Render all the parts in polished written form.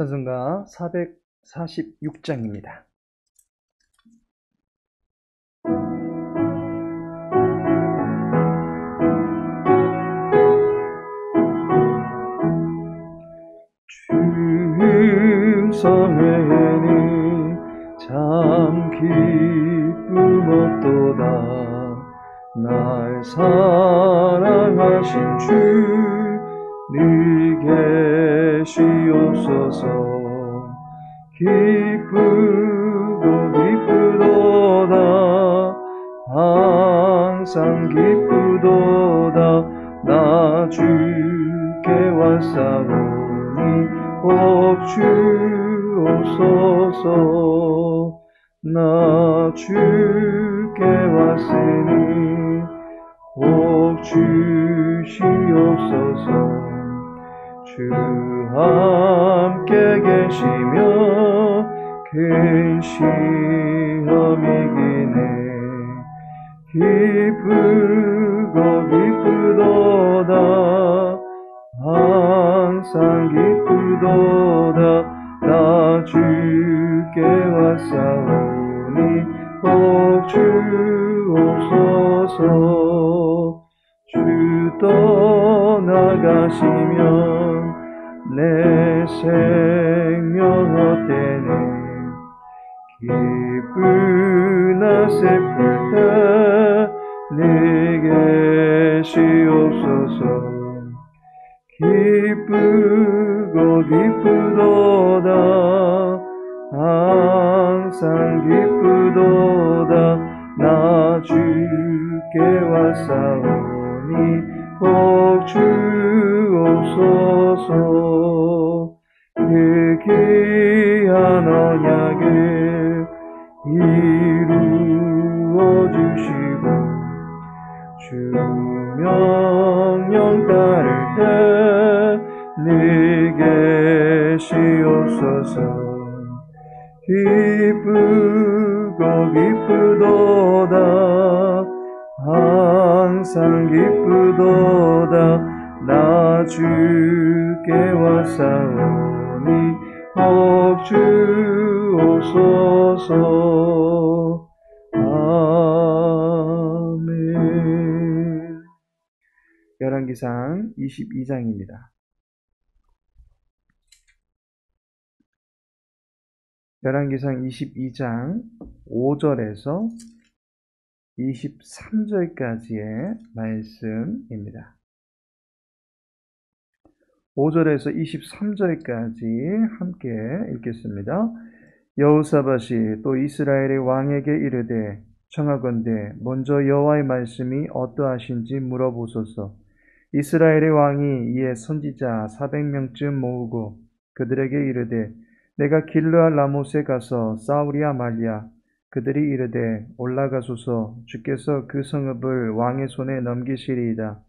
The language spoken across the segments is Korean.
찬송가 446장입니다. 충성회니 참 기쁨 얻도다. 날 사랑하신 주 니 계시옵소서. 기쁘고 기쁘도다. 항상 기쁘도다. 나 주께 왔사오니 복 주옵소서. 나 주께 왔으니 복 주시옵소서. 주 함께 계시며 큰 시험이 기네. 기쁘고 기쁘도다. 항상 기쁘도다. 나 주께 왔사오니 복 주옵소서. 주 떠나가시면 내 생명 헛되네. 기쁘나 슬플 때 니 계시옵소서. 기쁘고 기쁘도다. 항상 기쁘도다. 나 주께 왔사오니 복 주옵소서. 그 귀한 언약을 이루어 주시고 주 명령 따를 때 니 계시옵소서. 기쁘고 기쁘도다. 항상 기쁘도다. 나 주께 왔사오니 복 주옵소서. 아멘. 열왕기상 22장입니다. 열왕기상 22장 5절에서 23절까지의 말씀입니다. 5절에서 23절까지 함께 읽겠습니다. 여호사밧이 또 이스라엘의 왕에게 이르되 청하건대 먼저 여호와의 말씀이 어떠하신지 물어보소서. 이스라엘의 왕이 이에 선지자 400명쯤 모으고 그들에게 이르되 내가 길르앗 라못에 가서 싸우리야 말랴. 그들이 이르되 올라가소서. 주께서 그 성읍을 왕의 손에 넘기시리이다.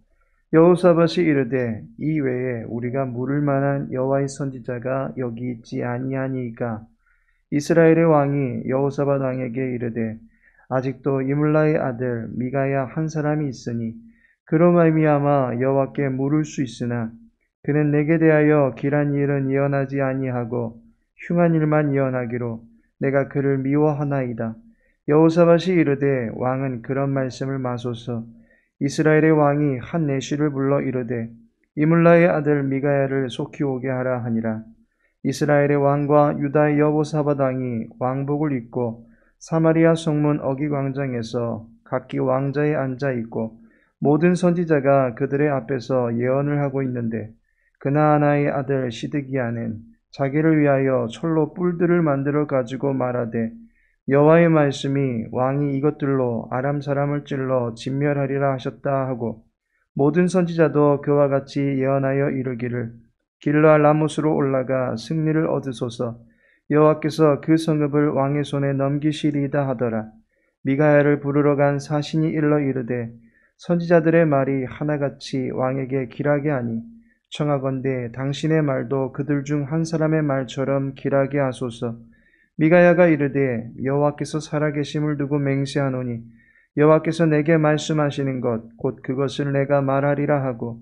여호사밧이 이르되 이 외에 우리가 물을 만한 여호와의 선지자가 여기 있지 아니하니이까. 이스라엘의 왕이 여호사밧 왕에게 이르되 아직도 이물라의 아들 미가야 한 사람이 있으니 그로 말미암아 여호와께 물을 수 있으나 그는 내게 대하여 길한 일은 예언하지 아니하고 흉한 일만 예언하기로 내가 그를 미워하나이다. 여호사밧이 이르되 왕은 그런 말씀을 마소서. 이스라엘의 왕이 한 내시를 불러 이르되 이물라의 아들 미가야를 속히 오게 하라 하니라. 이스라엘의 왕과 유다의 여호사밧 왕이 왕복을 입고 사마리아 성문 어기광장에서 각기 왕자에 앉아 있고 모든 선지자가 그들의 앞에서 예언을 하고 있는데 그나아나의 아들 시드기야는 자기를 위하여 철로 뿔들을 만들어 가지고 말하되 여호와의 말씀이 왕이 이것들로 아람 사람을 찔러 진멸하리라 하셨다 하고 모든 선지자도 그와 같이 예언하여 이르기를 길르앗 라못으로 올라가 승리를 얻으소서. 여호와께서 그 성읍을 왕의 손에 넘기시리이다 하더라. 미가야를 부르러 간 사신이 일러 이르되 선지자들의 말이 하나같이 왕에게 길하게 하니 청하건대 당신의 말도 그들 중 한 사람의 말처럼 길하게 하소서. 미가야가 이르되 여호와께서 살아계심을 두고 맹세하노니 여호와께서 내게 말씀하시는 것 곧 그것을 내가 말하리라 하고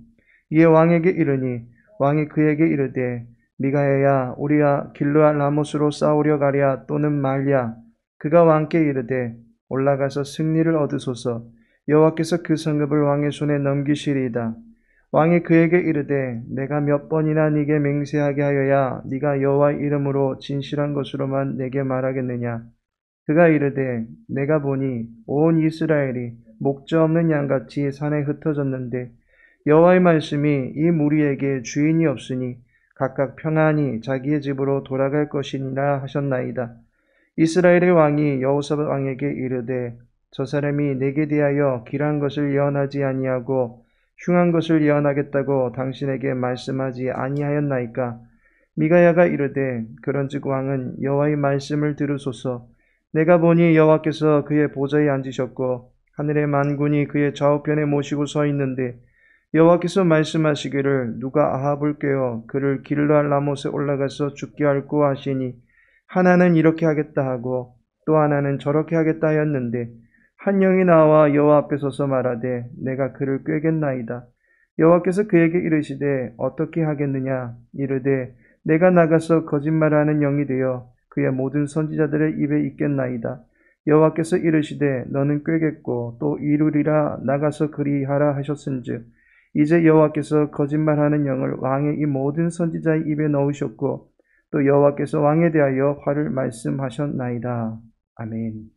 이에 왕에게 이르니 왕이 그에게 이르되 미가야야 우리가 길르앗 라못으로 싸우려 가랴 또는 말랴. 그가 왕께 이르되 올라가서 승리를 얻으소서. 여호와께서 그 성읍을 왕의 손에 넘기시리이다. 왕이 그에게 이르되 내가 몇 번이나 네게 맹세하게 하여야 네가 여호와의 이름으로 진실한 것으로만 내게 말하겠느냐. 그가 이르되 내가 보니 온 이스라엘이 목자 없는 양같이 산에 흩어졌는데 여호와의 말씀이 이 무리에게 주인이 없으니 각각 평안히 자기의 집으로 돌아갈 것이니라 하셨나이다. 이스라엘의 왕이 여호사밧 왕에게 이르되 저 사람이 내게 대하여 길한 것을 예언하지 아니하고 흉한 것을 예언하겠다고 당신에게 말씀하지 아니하였나이까. 미가야가 이르되 그런즉 왕은 여호와의 말씀을 들으소서. 내가 보니 여호와께서 그의 보좌에 앉으셨고 하늘의 만군이 그의 좌우편에 모시고 서 있는데 여호와께서 말씀하시기를 누가 아합을 꾀어 그를 길르앗 라못에 올라가서 죽게 할꼬 하시니 하나는 이렇게 하겠다 하고 또 하나는 저렇게 하겠다 하였는데 한 영이 나와 여호와 앞에 서서 말하되 내가 그를 꾀겠나이다. 여호와께서 그에게 이르시되 어떻게 하겠느냐. 이르되 내가 나가서 거짓말하는 영이 되어 그의 모든 선지자들의 입에 있겠나이다. 여호와께서 이르시되 너는 꾀겠고 또 이루리라. 나가서 그리하라 하셨은즉 이제 여호와께서 거짓말하는 영을 왕의 이 모든 선지자의 입에 넣으셨고 또 여호와께서 왕에 대하여 화를 말씀하셨나이다. 아멘.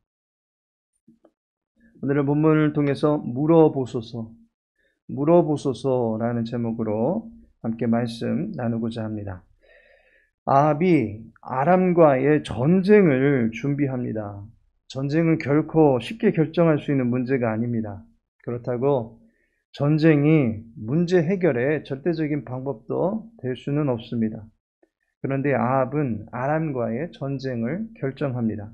오늘의 본문을 통해서 물어보소서라는 제목으로 함께 말씀 나누고자 합니다. 아합이 아람과의 전쟁을 준비합니다. 전쟁은 결코 쉽게 결정할 수 있는 문제가 아닙니다. 그렇다고 전쟁이 문제 해결의 절대적인 방법도 될 수는 없습니다. 그런데 아합은 아람과의 전쟁을 결정합니다.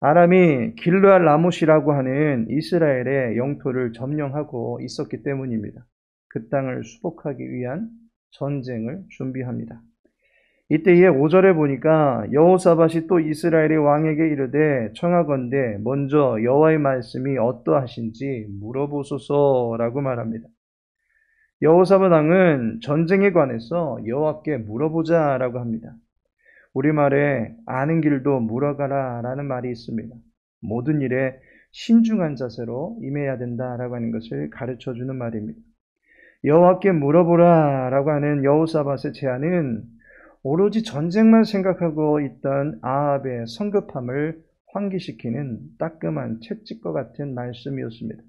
아람이 길르앗 라못이라고 하는 이스라엘의 영토를 점령하고 있었기 때문입니다. 그 땅을 수복하기 위한 전쟁을 준비합니다. 이때에 5절에 보니까 여호사밧이 또 이스라엘의 왕에게 이르되 청하건대 먼저 여호와의 말씀이 어떠하신지 물어보소서라고 말합니다. 여호사밧 왕은 전쟁에 관해서 여호와께 물어보자라고 합니다. 우리말에 아는 길도 물어가라 라는 말이 있습니다. 모든 일에 신중한 자세로 임해야 된다라고 하는 것을 가르쳐주는 말입니다. 여호와께 물어보라 라고 하는 여호사밧의 제안은 오로지 전쟁만 생각하고 있던 아합의 성급함을 환기시키는 따끔한 채찍과 같은 말씀이었습니다.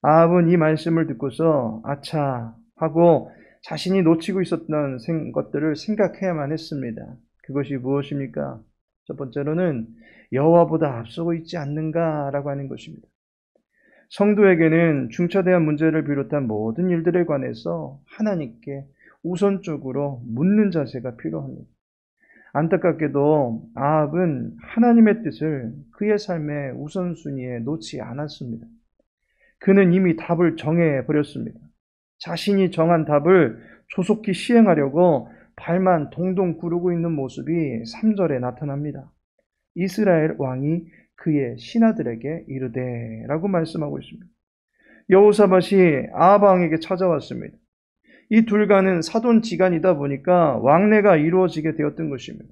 아합은 이 말씀을 듣고서 아차 하고 자신이 놓치고 있었던 것들을 생각해야만 했습니다. 그것이 무엇입니까? 첫 번째로는 여호와보다 앞서고 있지 않는가라고 하는 것입니다. 성도에게는 중차대한 문제를 비롯한 모든 일들에 관해서 하나님께 우선적으로 묻는 자세가 필요합니다. 안타깝게도 아합은 하나님의 뜻을 그의 삶의 우선순위에 놓지 않았습니다. 그는 이미 답을 정해버렸습니다. 자신이 정한 답을 조속히 시행하려고 발만 동동 구르고 있는 모습이 3절에 나타납니다. 이스라엘 왕이 그의 신하들에게 이르되 라고 말씀하고 있습니다. 여호사밧이 아합 왕에게 찾아왔습니다. 이 둘과는 사돈지간이다 보니까 왕래가 이루어지게 되었던 것입니다.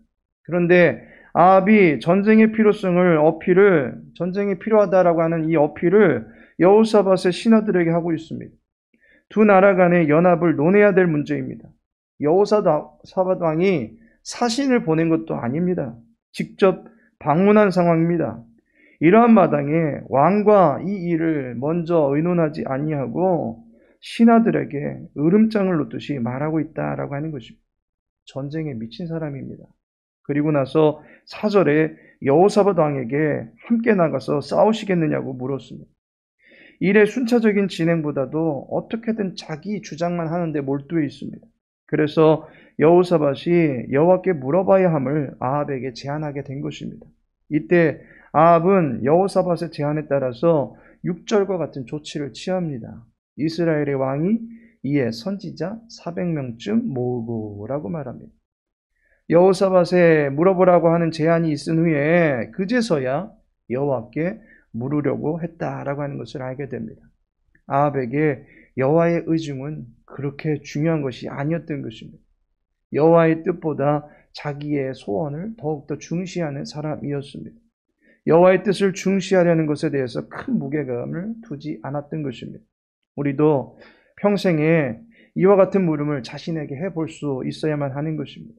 그런데 아합이 전쟁의 필요하다라고 하는 이 어필을 여호사밧의 신하들에게 하고 있습니다. 두 나라 간의 연합을 논해야 될 문제입니다. 여호사밧 왕이 사신을 보낸 것도 아닙니다. 직접 방문한 상황입니다. 이러한 마당에 왕과 이 일을 먼저 의논하지 아니하고 신하들에게 으름장을 놓듯이 말하고 있다라고 하는 것입니다. 전쟁에 미친 사람입니다. 그리고 나서 4절에 여호사밧 왕에게 함께 나가서 싸우시겠느냐고 물었습니다. 일의 순차적인 진행보다도 어떻게든 자기 주장만 하는데 몰두해 있습니다. 그래서 여호사밧이 여호와께 물어봐야 함을 아합에게 제안하게 된 것입니다. 이때 아합은 여호사밧의 제안에 따라서 6절과 같은 조치를 취합니다. 이스라엘의 왕이 이에 선지자 400명쯤 모으고라고 말합니다. 여호사밧에 물어보라고 하는 제안이 있은 후에 그제서야 여호와께 물으려고 했다라고 하는 것을 알게 됩니다. 아합에게 여호와의 의중은 그렇게 중요한 것이 아니었던 것입니다. 여호와의 뜻보다 자기의 소원을 더욱더 중시하는 사람이었습니다. 여호와의 뜻을 중시하려는 것에 대해서 큰 무게감을 두지 않았던 것입니다. 우리도 평생에 이와 같은 물음을 자신에게 해볼 수 있어야만 하는 것입니다.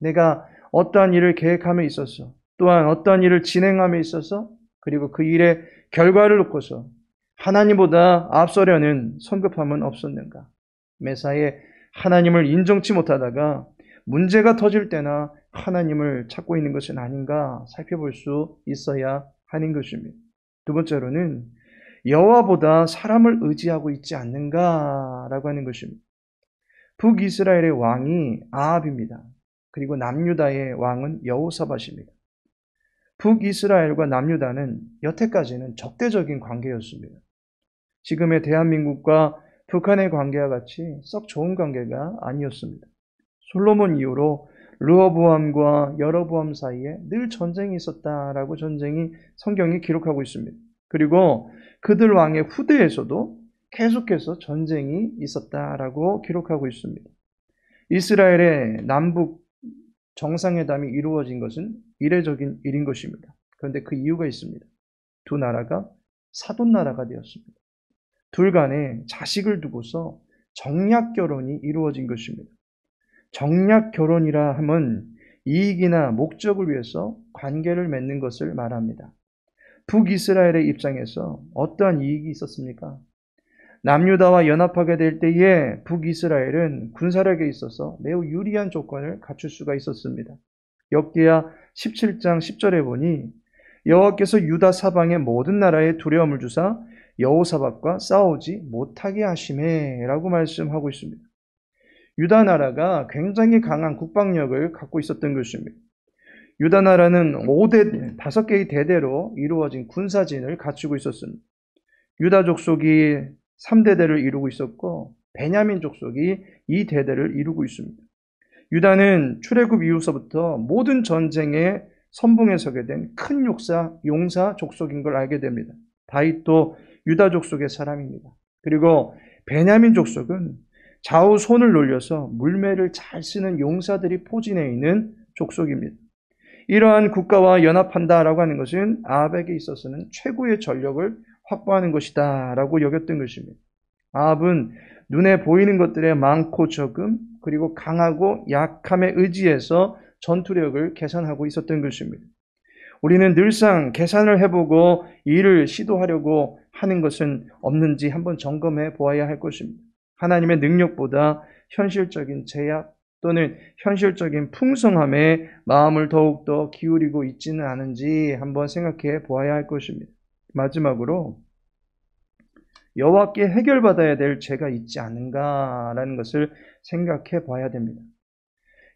내가 어떠한 일을 계획함에 있어서, 또한 어떠한 일을 진행함에 있어서, 그리고 그 일의 결과를 놓고서 하나님보다 앞서려는 성급함은 없었는가? 매사에 하나님을 인정치 못하다가 문제가 터질 때나 하나님을 찾고 있는 것은 아닌가 살펴볼 수 있어야 하는 것입니다. 두 번째로는 여호와보다 사람을 의지하고 있지 않는가라고 하는 것입니다. 북이스라엘의 왕이 아합입니다. 그리고 남유다의 왕은 여호사밧입니다. 북이스라엘과 남유다는 여태까지는 적대적인 관계였습니다. 지금의 대한민국과 북한의 관계와 같이 썩 좋은 관계가 아니었습니다. 솔로몬 이후로 르호보암과 여로보암 사이에 늘 전쟁이 있었다라고 성경이 기록하고 있습니다. 그리고 그들 왕의 후대에서도 계속해서 전쟁이 있었다라고 기록하고 있습니다. 이스라엘의 남북 정상회담이 이루어진 것은 이례적인 일인 것입니다. 그런데 그 이유가 있습니다. 두 나라가 사돈나라가 되었습니다. 둘 간에 자식을 두고서 정략 결혼이 이루어진 것입니다. 정략 결혼이라 함은 이익이나 목적을 위해서 관계를 맺는 것을 말합니다. 북이스라엘의 입장에서 어떠한 이익이 있었습니까? 남유다와 연합하게 될 때에 북이스라엘은 군사력에 있어서 매우 유리한 조건을 갖출 수가 있었습니다. 역기야 17장 10절에 보니 여호와께서 유다 사방의 모든 나라에 두려움을 주사 여호사밧과 싸우지 못하게 하시매라고 말씀하고 있습니다. 유다 나라가 굉장히 강한 국방력을 갖고 있었던 것입니다. 유다 나라는 5개의 대대로 이루어진 군사진을 갖추고 있었습니다. 유다 족속이 3대대를 이루고 있었고 베냐민 족속이 2대대를 이루고 있습니다. 유다는 출애굽 이후서부터 모든 전쟁에 선봉에 서게 된 큰 용사 족속인 걸 알게 됩니다. 다윗도 유다 족속의 사람입니다. 그리고 베냐민 족속은 좌우 손을 놀려서 물매를 잘 쓰는 용사들이 포진해 있는 족속입니다. 이러한 국가와 연합한다라고 하는 것은 아합에게 있어서는 최고의 전력을 확보하는 것이다 라고 여겼던 것입니다. 아합은 눈에 보이는 것들에 많고 적음, 그리고 강하고 약함에 의지해서 전투력을 계산하고 있었던 것입니다. 우리는 늘상 계산을 해보고 일을 시도하려고 하는 것은 없는지 한번 점검해 보아야 할 것입니다. 하나님의 능력보다 현실적인 제약 또는 현실적인 풍성함에 마음을 더욱더 기울이고 있지는 않은지 한번 생각해 보아야 할 것입니다. 마지막으로 여호와께 해결받아야 될 죄가 있지 않은가라는 것을 생각해 봐야 됩니다.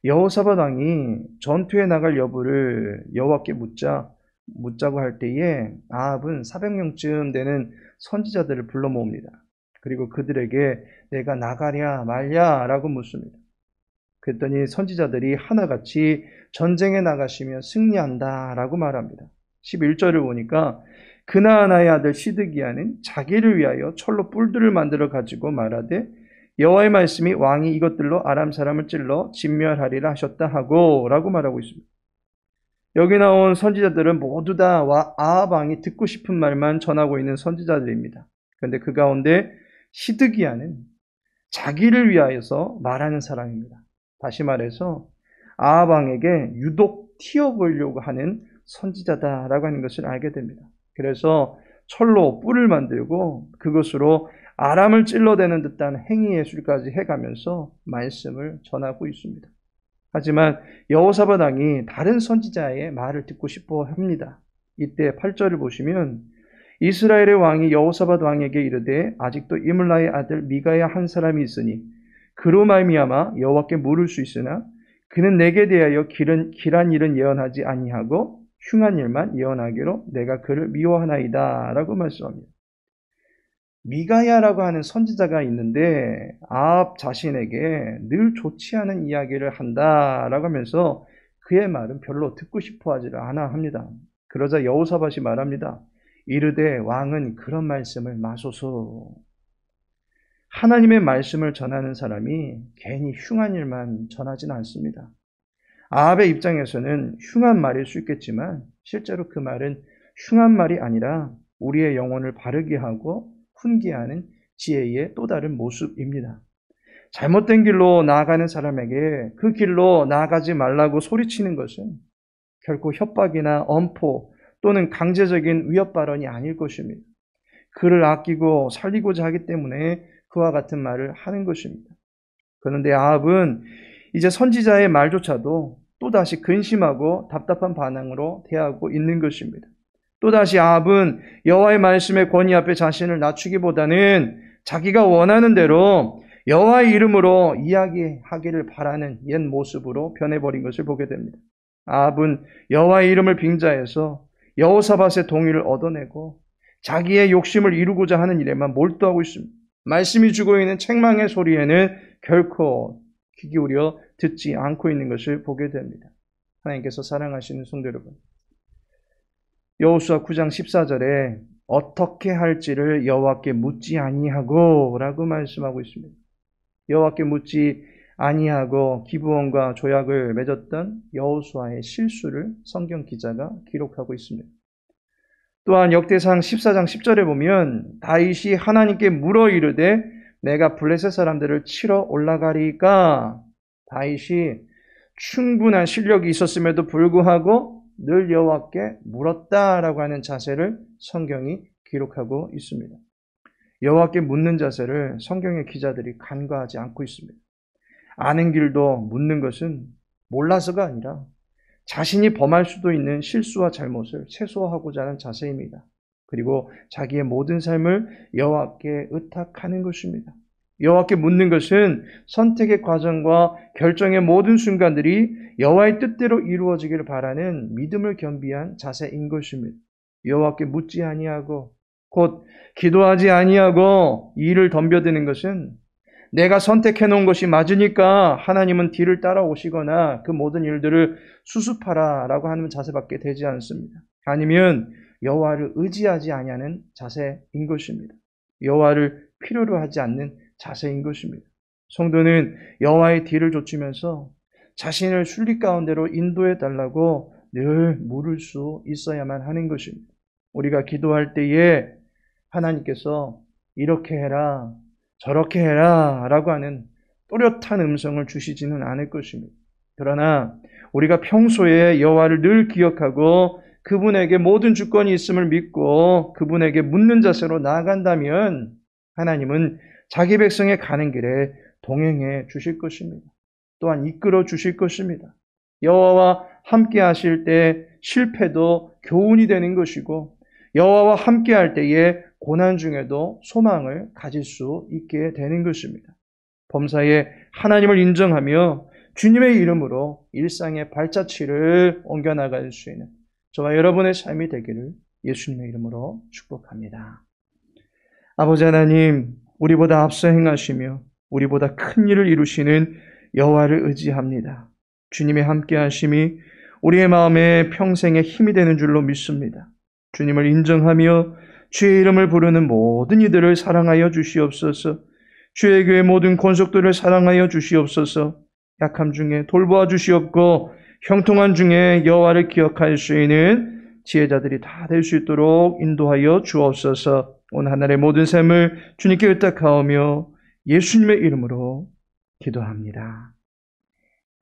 여호사밧 왕이 전투에 나갈 여부를 여호와께 묻자고 할 때에 아합은 400명쯤 되는 선지자들을 불러 모읍니다. 그리고 그들에게 내가 나가랴 말랴라고 묻습니다. 그랬더니 선지자들이 하나같이 전쟁에 나가시면 승리한다라고 말합니다. 11절을 보니까 그나아나의 아들 시드기야는 자기를 위하여 철로 뿔들을 만들어 가지고 말하되 여호와의 말씀이 왕이 이것들로 아람 사람을 찔러 진멸하리라 하셨다 하고 라고 말하고 있습니다. 여기 나온 선지자들은 모두 다 아합 왕이 듣고 싶은 말만 전하고 있는 선지자들입니다. 그런데 그 가운데 시드기야는 자기를 위하여서 말하는 사람입니다. 다시 말해서 아합 왕에게 유독 튀어보이려고 하는 선지자다라고 하는 것을 알게 됩니다. 그래서 철로 뿔을 만들고 그것으로 아람을 찔러대는 듯한 행위 예술까지 해가면서 말씀을 전하고 있습니다. 하지만 여호사밧 왕이 다른 선지자의 말을 듣고 싶어 합니다. 이때 8절을 보시면 이스라엘의 왕이 여호사밧 왕에게 이르되 아직도 이물라의 아들 미가야 한 사람이 있으니 그로 말미암아 여호와께 물을 수 있으나 그는 내게 대하여 길한 일은 예언하지 아니하고 흉한 일만 예언하기로 내가 그를 미워하나이다 라고 말씀합니다. 미가야라고 하는 선지자가 있는데 아합 자신에게 늘 좋지 않은 이야기를 한다라고 하면서 그의 말은 별로 듣고 싶어 하지를 않아 합니다. 그러자 여호사밧이 말합니다. 이르되 왕은 그런 말씀을 마소서. 하나님의 말씀을 전하는 사람이 괜히 흉한 일만 전하진 않습니다. 아합의 입장에서는 흉한 말일 수 있겠지만 실제로 그 말은 흉한 말이 아니라 우리의 영혼을 바르게 하고 훈계하는 지혜의 또 다른 모습입니다. 잘못된 길로 나아가는 사람에게 그 길로 나아가지 말라고 소리치는 것은 결코 협박이나 엄포 또는 강제적인 위협 발언이 아닐 것입니다. 그를 아끼고 살리고자 하기 때문에 그와 같은 말을 하는 것입니다. 그런데 아합은 이제 선지자의 말조차도 또다시 근심하고 답답한 반응으로 대하고 있는 것입니다. 또다시 아합은 여호와의 말씀의 권위 앞에 자신을 낮추기보다는 자기가 원하는 대로 여호와의 이름으로 이야기하기를 바라는 옛 모습으로 변해버린 것을 보게 됩니다. 아합은 여호와의 이름을 빙자해서 여호사밧의 동의를 얻어내고 자기의 욕심을 이루고자 하는 일에만 몰두하고 있습니다. 말씀이 주고 있는 책망의 소리에는 결코 귀 기울여 듣지 않고 있는 것을 보게 됩니다. 하나님께서 사랑하시는 성도 여러분, 여호수아 9장 14절에 어떻게 할지를 여호와께 묻지 아니하고 라고 말씀하고 있습니다. 여호와께 묻지 아니하고 기브온과 조약을 맺었던 여호수아의 실수를 성경 기자가 기록하고 있습니다. 또한 역대상 14장 10절에 보면 다윗이 하나님께 물어 이르되 내가 블레셋 사람들을 치러 올라가리까. 다윗이 충분한 실력이 있었음에도 불구하고 늘 여호와께 물었다라고 하는 자세를 성경이 기록하고 있습니다. 여호와께 묻는 자세를 성경의 기자들이 간과하지 않고 있습니다. 아는 길도 묻는 것은 몰라서가 아니라 자신이 범할 수도 있는 실수와 잘못을 최소화하고자 하는 자세입니다. 그리고 자기의 모든 삶을 여호와께 의탁하는 것입니다. 여호와께 묻는 것은 선택의 과정과 결정의 모든 순간들이 여호와의 뜻대로 이루어지기를 바라는 믿음을 겸비한 자세인 것입니다. 여호와께 묻지 아니하고 곧 기도하지 아니하고 일을 덤벼드는 것은 내가 선택해 놓은 것이 맞으니까 하나님은 뒤를 따라오시거나 그 모든 일들을 수습하라 라고 하는 자세밖에 되지 않습니다. 아니면 여호와를 의지하지 아니하는 자세인 것입니다. 여호와를 필요로 하지 않는 자세인 것입니다. 성도는 여호와의 뒤를 좇으면서 자신을 순리 가운데로 인도해 달라고 늘 물을 수 있어야만 하는 것입니다. 우리가 기도할 때에 하나님께서 이렇게 해라 저렇게 해라 라고 하는 또렷한 음성을 주시지는 않을 것입니다. 그러나 우리가 평소에 여호와를 늘 기억하고 그분에게 모든 주권이 있음을 믿고 그분에게 묻는 자세로 나아간다면 하나님은 자기 백성의 가는 길에 동행해 주실 것입니다. 또한 이끌어 주실 것입니다. 여호와와 함께 하실 때 실패도 교훈이 되는 것이고 여호와와 함께 할 때에 고난 중에도 소망을 가질 수 있게 되는 것입니다. 범사에 하나님을 인정하며 주님의 이름으로 일상의 발자취를 옮겨나갈 수 있는 저와 여러분의 삶이 되기를 예수님의 이름으로 축복합니다. 아버지 하나님, 우리보다 앞서 행하시며 우리보다 큰 일을 이루시는 여호와를 의지합니다. 주님의 함께 하심이 우리의 마음에 평생의 힘이 되는 줄로 믿습니다. 주님을 인정하며 주의 이름을 부르는 모든 이들을 사랑하여 주시옵소서. 주의 교회 모든 권속들을 사랑하여 주시옵소서. 약함 중에 돌보아 주시옵고 형통한 중에 여호와를 기억할 수 있는 지혜자들이 다 될 수 있도록 인도하여 주옵소서. 오늘 하늘의 모든 삶을 주님께 의탁하오며 예수님의 이름으로 기도합니다.